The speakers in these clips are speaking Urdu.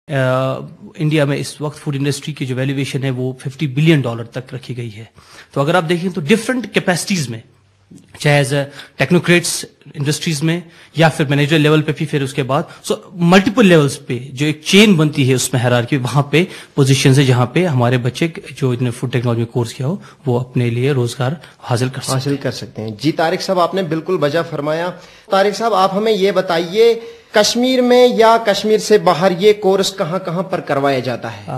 انڈیا میں اس وقت فوڈ انڈسٹری کی جو ویلیویشن ہے وہ $50 بلین تک رکھی گئی ہے. تو اگر آپ دیکھیں تو ڈفرنٹ کیپیسٹیز میں، چاہے ایز اے ٹیکنوکریٹس انڈسٹریز میں یا پھر مینیجر لیول پہ بھی، پھر اس کے بعد ملٹیپل لیولز پہ جو ایک چین بنتی ہے اس میں ہیرارکی، وہاں پہ پوزیشنز ہے جہاں پہ ہمارے بچے جو انہوں نے فوڈ ٹیکنالوجی میں کورس کیا ہو وہ اپنے لیے روزگار حاصل کر سکتے ہیں. جی طارق صاحب، آپ نے بالکل وجہ فرمایا. طارق صاحب، آپ ہمیں یہ بتائیے، کشمیر میں یا کشمیر سے باہر یہ کورس کہاں کہاں پر کروایا جاتا ہے؟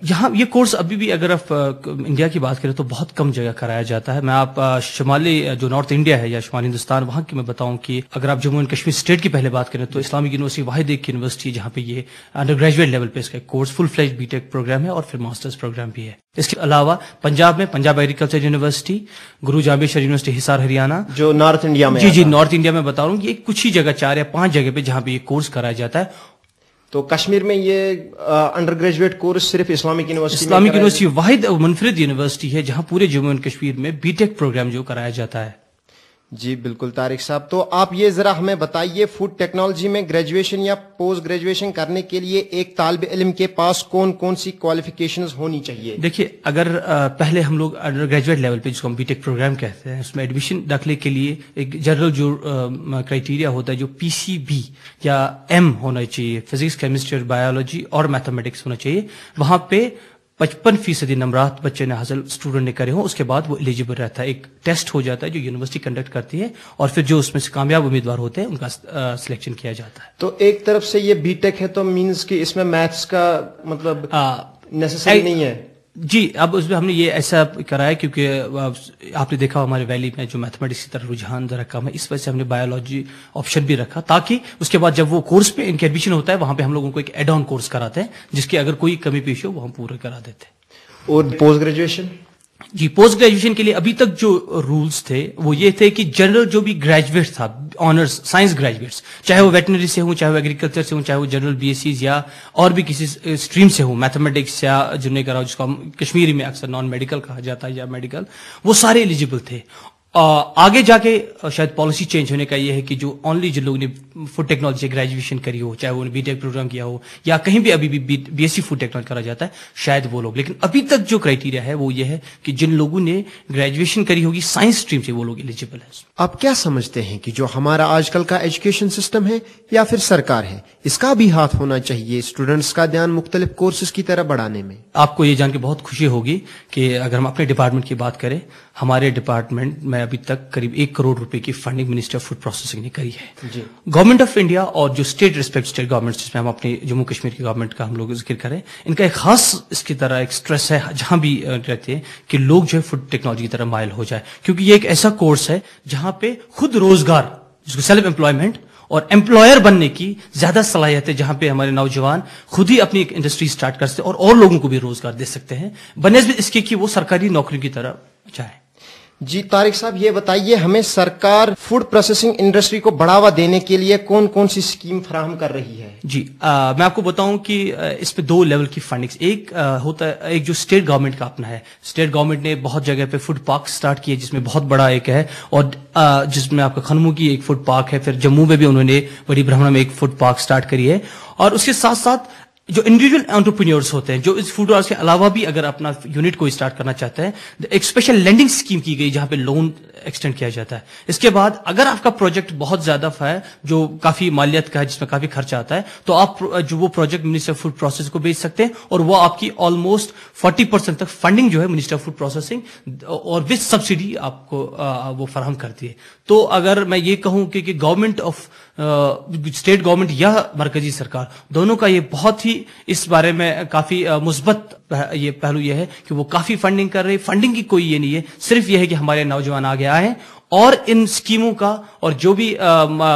یہاں یہ کورس ابھی بھی اگر آپ انڈیا کی بات کریں تو بہت کم جگہ کرایا جاتا ہے. میں آپ شمالی جو نارتھ انڈیا ہے یا شمالی ہندوستان، وہاں کی میں بتاؤں کہ اگر آپ جموں اینڈ کشمیر اسٹیٹ کی پہلے بات کریں تو اسلامک یونیورسٹی واحد ایک یونیورسٹی ہے جہاں پہ یہ انڈر گریجویٹ لیول پہ اس کا course full fledged B tech programme ہے اور پھر ماسٹرز پروگرام بھی ہے. اس کے علاوہ پنجاب میں پنجاب ایگریکلچر یونیورسٹی، گرو جامبیشور یونیورسٹی حصار ہریانہ، جو نارتھ انڈیا میں، جی نارتھ انڈیا میں بتا رہا ہوں، یہ کچھ ہی جگہ 4 یا 5 جگہ پہ جہاں پہ یہ کورس کرایا جاتا ہے. تو کشمیر میں یہ انڈر گریجویٹ کورس صرف اسلامک یونیورسٹی واحد منفرد یونیورسٹی ہے جہاں پورے جموں اینڈ کشمیر میں بی ٹیک پروگرام جو کرایا جاتا ہے. جی بالکل طارق صاحب، تو آپ یہ ذرا ہمیں بتائیے، فوڈ ٹیکنالوجی میں گریجویشن یا پوسٹ گریجویشن کرنے کے لیے ایک طالب علم کے پاس کون کون سی کوالیفیکیشنز ہونی چاہیے؟ دیکھیے، اگر پہلے ہم لوگ انڈر گریجویٹ لیول پہ جس کو ہم بی ٹیک پروگرام کہتے ہیں، اس میں ایڈمیشن داخلے کے لیے ایک جنرل جو کرائٹیریا ہوتا ہے جو PCB یا M ہونا چاہیے، فزکس، کیمسٹری اور بایولوجی اور میتھمیٹکس ہونا چاہیے. وہاں پہ 55% نمبرات بچے نے حاصل اسٹوڈنٹ نے کرے ہوں، اس کے بعد وہ ایلیجیبل رہتا ہے. ایک ٹیسٹ ہو جاتا ہے جو یونیورسٹی کنڈکٹ کرتی ہے اور پھر جو اس میں سے کامیاب امیدوار ہوتے ہیں ان کا سلیکشن کیا جاتا ہے. تو ایک طرف سے یہ بی ٹیک ہے تو مینز کہ اس میں میتھس کا مطلب نیسیسری نہیں ہے. جی، اب اس میں ہم نے یہ ایسا کرایا کیونکہ آپ نے دیکھا ہمارے ویلی میں جو میتھمیٹکس کی طرف رجحان ذرا کم ہے، اس وجہ سے ہم نے بایولوجی آپشن بھی رکھا تاکہ اس کے بعد جب وہ کورس پہ ان کے ایڈمیشن ہوتا ہے وہاں پہ ہم لوگوں کو ایک ایڈ آن کورس کراتے ہیں جس کی اگر کوئی کمی پیش ہو وہ ہم پورا کرا دیتے ہیں. اور پوسٹ گریجویشن؟ جی، پوسٹ گریجویشن کے لیے ابھی تک جو رولز تھے وہ یہ تھے کہ جنرل جو بھی گریجویٹ تھا، آنرز سائنس گریجویٹس، چاہے وہ ویٹنری سے ہوں، چاہے وہ ایگریکلچر سے ہوں، چاہے وہ جنرل BSCs یا اور بھی کسی اسٹریم سے ہوں، میتھمیٹکس یا جنہوں نے کرا جس کو ہم کشمیری میں اکثر نان میڈیکل کہا جاتا ہے یا میڈیکل، وہ سارے ایلیجیبل تھے. آگے جا کے شاید پالیسی چینج ہونے کا یہ ہے کہ جو اونلی جن لوگوں نے فوڈ ٹیکنالوجی سے گریجویشن کری ہو، چاہے وہ بی ٹیک پروگرام کیا ہو یا کہیں بھی ابھی بھی BSc فوڈ ٹیکنالوجی کرا جاتا ہے، شاید وہ لوگ. لیکن ابھی تک جو کرائٹیریا ہے وہ یہ ہے کہ جن لوگوں نے گریجویشن کری ہوگی سائنس اسٹریم سے وہ لوگ ایلیجیبل ہیں. آپ کیا سمجھتے ہیں کہ جو ہمارا آج کل کا ایجوکیشن سسٹم ہے یا پھر سرکار ہے، اس کا بھی ہاتھ ہونا چاہیے اسٹوڈنٹس کا دھیان مختلف کورسز کی طرف بڑھانے میں؟ آپ کو یہ جان کے بہت خوشی ہوگی کہ اگر ہم اپنے ڈپارٹمنٹ کی بات کریں، ہمارے ڈپارٹمنٹ میں ابھی تک قریب 1 کروڑ روپے کی funding ministry of food processing نے کری ہے. جی. گورنمنٹ آف انڈیا اور جو اسٹیٹ گورنمنٹ جس میں ہم اپنے جموں کشمیر کی گورنمنٹ کا ہم لوگ ذکر کریں، ان کا ایک خاص اس کی طرح ایک سٹریس ہے جہاں بھی رہتے ہیں کہ لوگ جو ہے فوڈ ٹیکنالوجی کی طرف مائل ہو جائے، کیونکہ یہ ایک ایسا کورس ہے جہاں پہ خود روزگار، جس کو سیلف امپلائمنٹ اور امپلائر بننے کی زیادہ صلاحیت ہے، جہاں پہ ہمارے نوجوان خود ہی اپنی ایک انڈسٹری سٹارٹ کر سکتے اور لوگوں کو بھی روزگار دے سکتے ہیں بنسبت اس کے کہ وہ سرکاری نوکریوں کی طرف جائیں. جی طارق صاحب، یہ بتائیے ہمیں سرکار فوڈ پروسیسنگ انڈسٹری کو بڑھاوا دینے کے لیے کون کون سی اسکیم فراہم کر رہی ہے؟ جی، میں آپ کو بتاؤں کہ اس پہ 2 لیول کی فنڈنگ. ایک ہوتا ہے، ایک جو اسٹیٹ گورنمنٹ کا اپنا ہے، اسٹیٹ گورنمنٹ نے بہت جگہ پہ فوڈ پارک سٹارٹ کیے جس میں بہت بڑا ایک ہے، اور جس میں آپ کا خنمو کی ایک فوڈ پارک ہے، پھر جموں میں بھی انہوں نے بڑی برہمنا میں ایک فوڈ پارک سٹارٹ کری ہے. اور اس کے ساتھ ساتھ جو انڈیویجول انٹرپرینیورس ہوتے ہیں جو اس فوڈ کے علاوہ بھی اگر اپنا یونٹ کو اسٹارٹ کرنا چاہتے ہیں، ایک اسپیشل لینڈنگ اسکیم کی گئی جہاں پہ لون ایکسٹینڈ کیا جاتا ہے. اس کے بعد اگر آپ کا پروجیکٹ بہت زیادہ ہے جو کافی مالیت کا ہے، جس میں کافی خرچہ آتا ہے، تو آپ جو وہ project ministry of food process کو بھیج سکتے ہیں اور وہ آپ کی آلموسٹ 40% تک فنڈنگ جو ہے منسٹری آف فوڈ پروسیسنگ اور وتھ سبسڈی آپ کو وہ فراہم کرتی ہے. تو اگر میں یہ کہوں کہ گورنمنٹ آف اسٹیٹ گورنمنٹ یا مرکزی سرکار دونوں کا یہ بہت ہی اس بارے میں کافی مثبت یہ پہلو یہ ہے کہ وہ کافی فنڈنگ کر رہے. فنڈنگ کی کوئی یہ نہیں ہے، صرف یہ ہے کہ ہمارے نوجوان آگے آئے اور ان اسکیموں کا اور جو بھی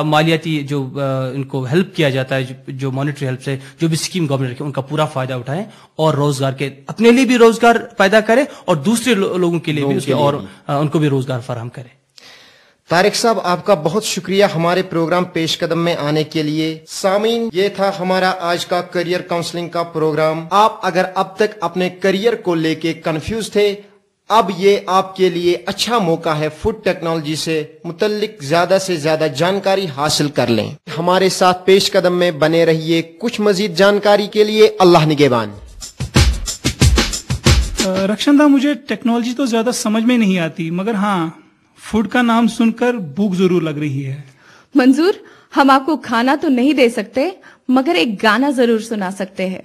مالیاتی جو ان کو ہیلپ کیا جاتا ہے، جو مانیٹری ہیلپ سے جو بھی اسکیم گورنمنٹ رکھے ان کا پورا فائدہ اٹھائیں اور روزگار کے اپنے لیے بھی روزگار پیدا کرے اور دوسرے لوگوں کے لیے بھی اور ان کو بھی روزگار فراہم کرے. طارق صاحب، آپ کا بہت شکریہ ہمارے پروگرام پیش قدم میں آنے کے لیے. سامعین، یہ تھا ہمارا آج کا کریئر کاؤنسلنگ کا پروگرام. آپ اگر اب تک اپنے کریئر کو لے کے کنفیوز تھے، اب یہ آپ کے لیے اچھا موقع ہے فوڈ ٹیکنالوجی سے متعلق زیادہ سے زیادہ جانکاری حاصل کر لیں. ہمارے ساتھ پیش قدم میں بنے رہیے. کچھ مزید جانکاری کے لیے اللہ نگہبان. رکشندہ، مجھے ٹیکنالوجی تو زیادہ سمجھ میں نہیں آتی، مگر ہاں فوڈ کا نام سن کر بھوک ضرور لگ رہی ہے. منظور، ہم آپ کو کھانا تو نہیں دے سکتے مگر ایک گانا ضرور سنا سکتے ہیں.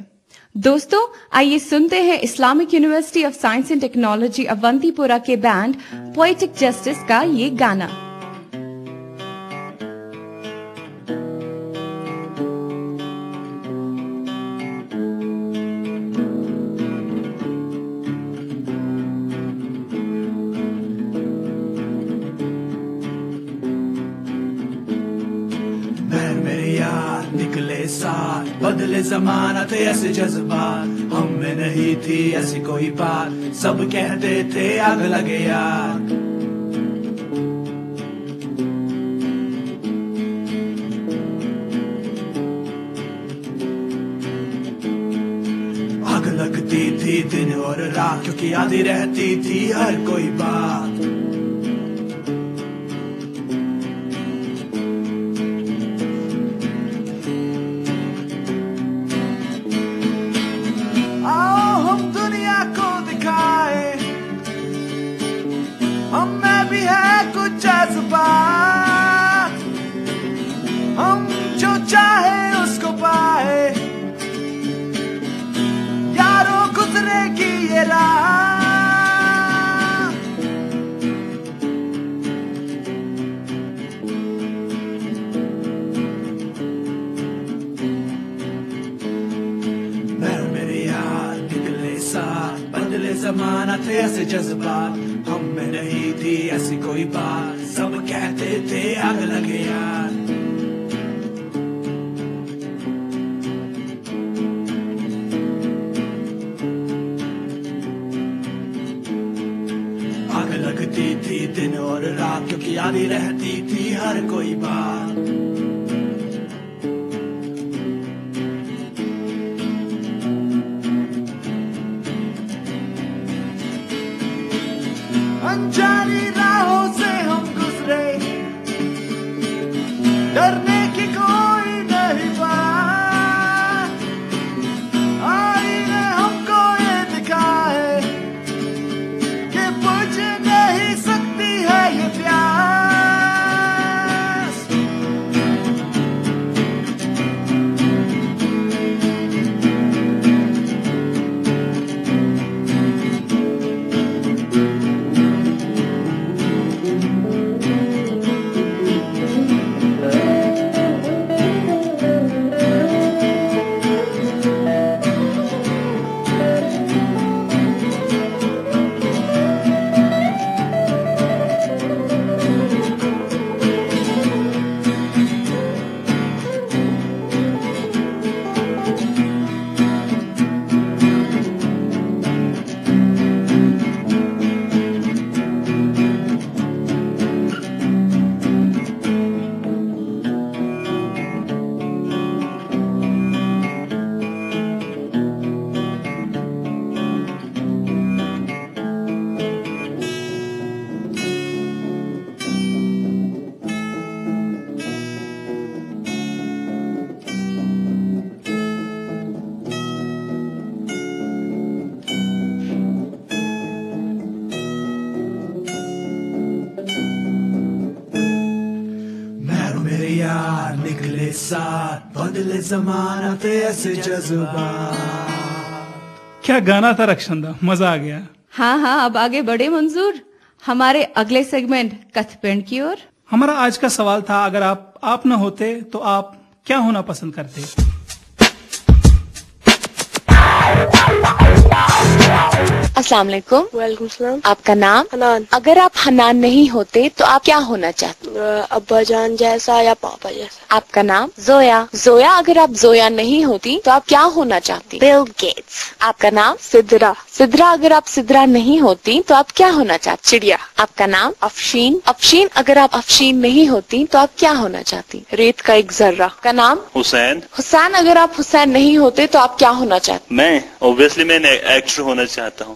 دوستو، آئیے سنتے ہیں Islamic University of Science and Technology Awantipora کے بینڈ پوئٹک جسٹس کا یہ گانا. نکلے ساتھ بدلے زمانہ تھے ایسے جذبات، ہم میں نہیں تھی ایسی کوئی بات، سب کہتے تھے آگ لگے یار. آگ لگتی تھی دن اور رات کیونکہ یاد رہتی تھی ہر کوئی بات. ہم جو چاہے اس کو پائے، یاروں گزرے گی یہ راہ. میرے یار نکلے ساتھ بدلے زمانہ تھے ایسے جذبات، ہم میں نہیں تھی ایسی کوئی بات، سب کہتے تھے آگ لگے یار. آگ لگتی تھی دن اور رات کیونکہ یاد رہتی تھی ہر کوئی بات. انجانی راہوں سے ہم گزرے، ڈرنے کی کوئی نہیں بات. آئی نے ہم کو یہ دکھائے کہ بجھ نہیں سکتی ہے یہ پیاس. نکلے ساتھ بدلے زمانہ تھے ایسے جذبات. کیا گانا تھا رکشندہ، مزہ آ گیا. ہاں اب آگے بڑھے منظور، ہمارے اگلے سیگمنٹ کتھ پینڈ کی اور. ہمارا آج کا سوال تھا، اگر آپ نہ ہوتے تو آپ کیا ہونا پسند کرتے؟ السلام علیکم. وعلیکم السلام. آپ کا نام؟ حنان. اگر آپ حنان نہیں ہوتے تو آپ کیا ہونا چاہتے؟ ابا جان جیسا یا پاپا جیسا. آپ کا نام؟ زویا. زویا، اگر آپ زویا نہیں ہوتی تو آپ کیا ہونا چاہتی؟ Bill Gates. آپ کا نام؟ سدرا. سدرا، اگر آپ سدرا نہیں ہوتی تو آپ کیا ہونا چاہتی؟ چڑیا. آپ کا نام؟ افشین. افشین، اگر آپ افشین نہیں ہوتی تو آپ کیا ہونا چاہتی؟ ریت کا ایک ذرہ. آپ کا نام؟ حسین. حسین، اگر آپ حسین نہیں ہوتے تو آپ کیا ہونا چاہتے؟ میں اوبیسلی میں ایکٹر ہونا چاہتا ہوں.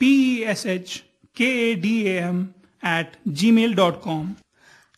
peshkadam@gmail.com।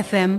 FM